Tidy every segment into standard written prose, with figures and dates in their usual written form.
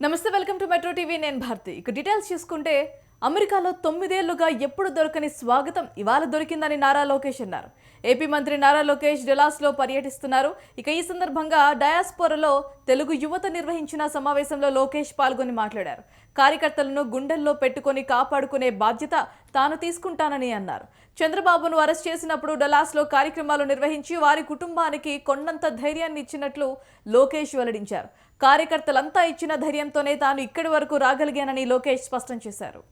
నమస్తే, welcome to metro TV. నేను భారతి. ఇక డీటెయిల్స్ చూసుకుంటే అమెరికాలో 9 ఏళ్లుగా ఎప్పుడు దొరకని స్వాగతం ఇవాళ దొరికిందని నారా లోకేష్ అన్నారు. ఏపీ మంత్రి నారా లోకేష్ డెలాస్లో పర్యటిస్తున్నారు. ఇక ఈ సందర్భంగా డయాస్పోరాలో తెలుగు యువత నిర్వహించిన సమావేశంలో లోకేష్ పాల్గొని మాట్లాడారు. కార్యకర్తలను గుండెల్లో పెట్టుకొని కాపాడుకునే బాధ్యత తాను తీసుకుంటానని అన్నారు. చంద్రబాబును అరెస్ట్ చేసినప్పుడు డలాస్లో కార్యక్రమాలు నిర్వహించి వారి కుటుంబానికి కొండంత ధైర్యాన్ని ఇచ్చినట్లు లోకేష్ వెల్లడించారు. కార్యకర్తలంతా ఇచ్చిన ధైర్యంతోనే తాను ఇక్కడి వరకు రాగలిగానని లోకేష్ స్పష్టం చేశారు.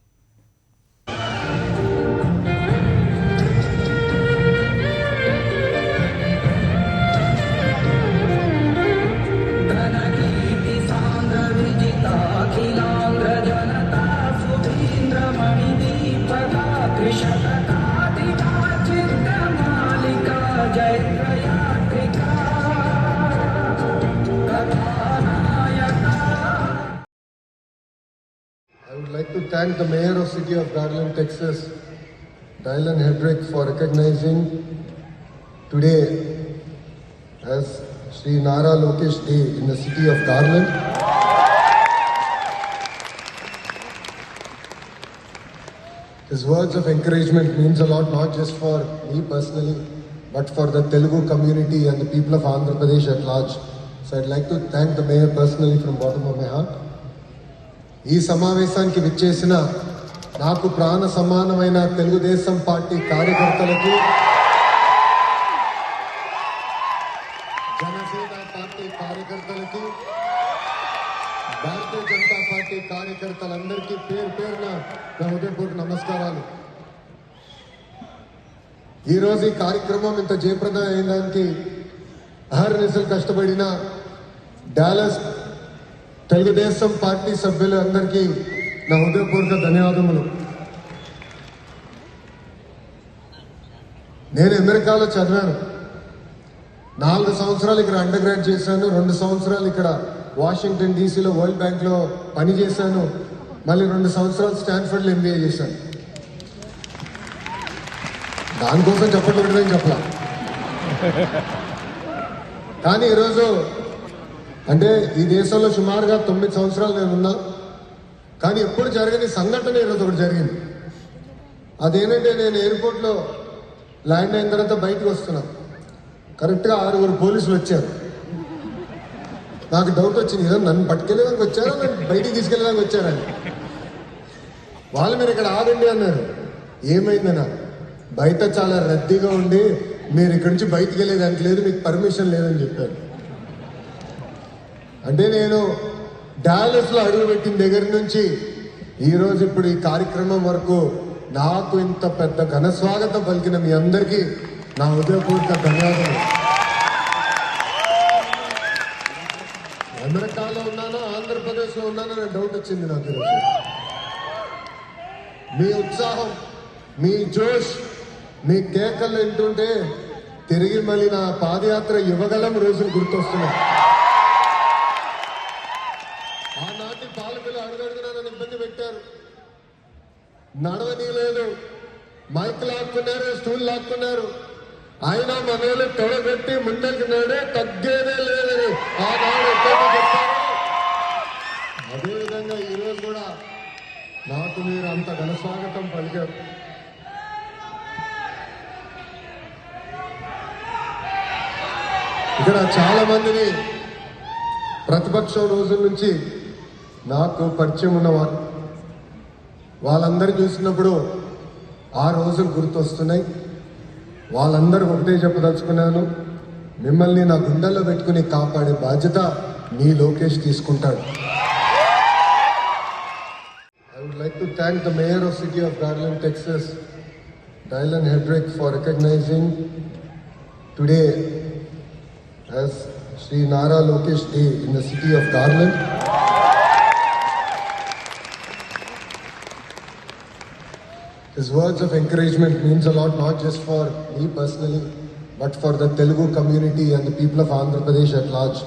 I would like to thank the Mayor of City of Garland, Texas, Dylan Hedrick, for recognizing today as Sri Nara Lokesh Day in the city of Garland. His words of encouragement means a lot, not just for me personally, but for the Telugu community and the people of Andhra Pradesh at large. So I'd like to thank the Mayor personally from the bottom of my heart. ఈ సమావేశానికి విచ్చేసిన నాకు ప్రాణ సమానమైన Telugu Desam party కార్యకర్తలకి, Janasena party కార్యకర్తలకి, Bharatiya Janata party కార్యకర్తలందరికీ పేరు పేరున నా హృదయపూర్వక నమస్కారాలు. ఈరోజు ఈ కార్యక్రమం ఇంత జయప్రదం అయినదానికి అహర్నిశలు కష్టపడిన డాలస్ తెలుగుదేశం పార్టీ సభ్యులందరికీ నా హృదయపూర్వక ధన్యవాదములు. నేను అమెరికాలో చదివాను. 4 సంవత్సరాలు ఇక్కడ అండర్ గ్రాడ్ చేశాను. 2 సంవత్సరాలు ఇక్కడ వాషింగ్టన్ డీసీలో వరల్డ్ బ్యాంక్లో పనిచేశాను. మళ్ళీ 2 సంవత్సరాలు స్టాన్ఫర్డ్లో ఎంబీఏ చేశాను. దానికోసం చెప్పట్లేదని చెప్పలా. కానీ ఈరోజు అంటే ఈ దేశంలో సుమారుగా 9 సంవత్సరాలు నేను ఉన్నా, కానీ ఎప్పుడు జరగని సంఘటన ఈరోజు ఒకటి జరిగింది. అదేంటంటే నేను ఎయిర్పోర్ట్లో ల్యాండ్ అయిన తర్వాత బయటకు వస్తున్నా. కరెక్ట్గా 6 పోలీసులు వచ్చారు. నాకు డౌట్ వచ్చింది, ఏదో నన్ను పట్టుకెళ్ళడానికి వచ్చారా, నన్ను బయటికి తీసుకెళ్ళడానికి వచ్చారని. వాళ్ళు మీరు ఇక్కడ ఆగండి అన్నారు. ఏమైందన్నా, బయట చాలా రద్దీగా ఉండి మీరు ఇక్కడి నుంచి బయటికి వెళ్ళేదానికి లేదు, మీకు పర్మిషన్ లేదని చెప్పారు. అంటే నేను డాలస్లో అడుగుపెట్టిన దగ్గర నుంచి ఈరోజు ఇప్పుడు ఈ కార్యక్రమం వరకు నాకు ఇంత పెద్ద ఘన స్వాగతం పలికిన మీ అందరికీ నా హృదయపూర్వక ధన్యవాదాలు. అమెరికాలో ఉన్నానో ఆంధ్రప్రదేశ్లో ఉన్నానో నాకు డౌట్ వచ్చింది. నాకు ఈరోజు మీ ఉత్సాహం, మీ జోష్, మీ కేకలు వింటుంటే తిరిగి మళ్ళీ నా పాదయాత్ర యువగలం రోజులు గుర్తొస్తున్నాయి. ఆనాటి పాలకులు అడుగడుగునా నన్ను ఇబ్బంది పెట్టారు, నడవనీయలేదు, మైక్ లాక్కున్నారు, స్టూల్ లాక్కున్నారు. అయినా మనలో తొడగట్టి ముందరికి నాడే తగ్గేదే లేదని ఆనాడు చెప్పారు. అదేవిధంగా ఈరోజు కూడా నాకు మీరు అంత ఘన స్వాగతం పలికారు. ఇక్కడ చాలా మందిని ప్రతిపక్షం రోజుల నుంచి నాకు పరిచయం ఉన్నవారు, వాళ్ళందరూ చూసినప్పుడు ఆ రోజులు గుర్తొస్తున్నాయి. వాళ్ళందరూ ఒకటే చెప్పదలుచుకున్నాను, మిమ్మల్ని నా గుండెల్లో పెట్టుకుని కాపాడే బాధ్యత మీ లోకేష్ తీసుకుంటాడు. I would like to thank the Mayor of City of Garland, Texas, Dylan Hedrick, for recognizing today as Sri Nara Lokesh Day in the city of Garland. His words of encouragement means a lot, not just for me personally, but for the Telugu community and the people of Andhra Pradesh at large.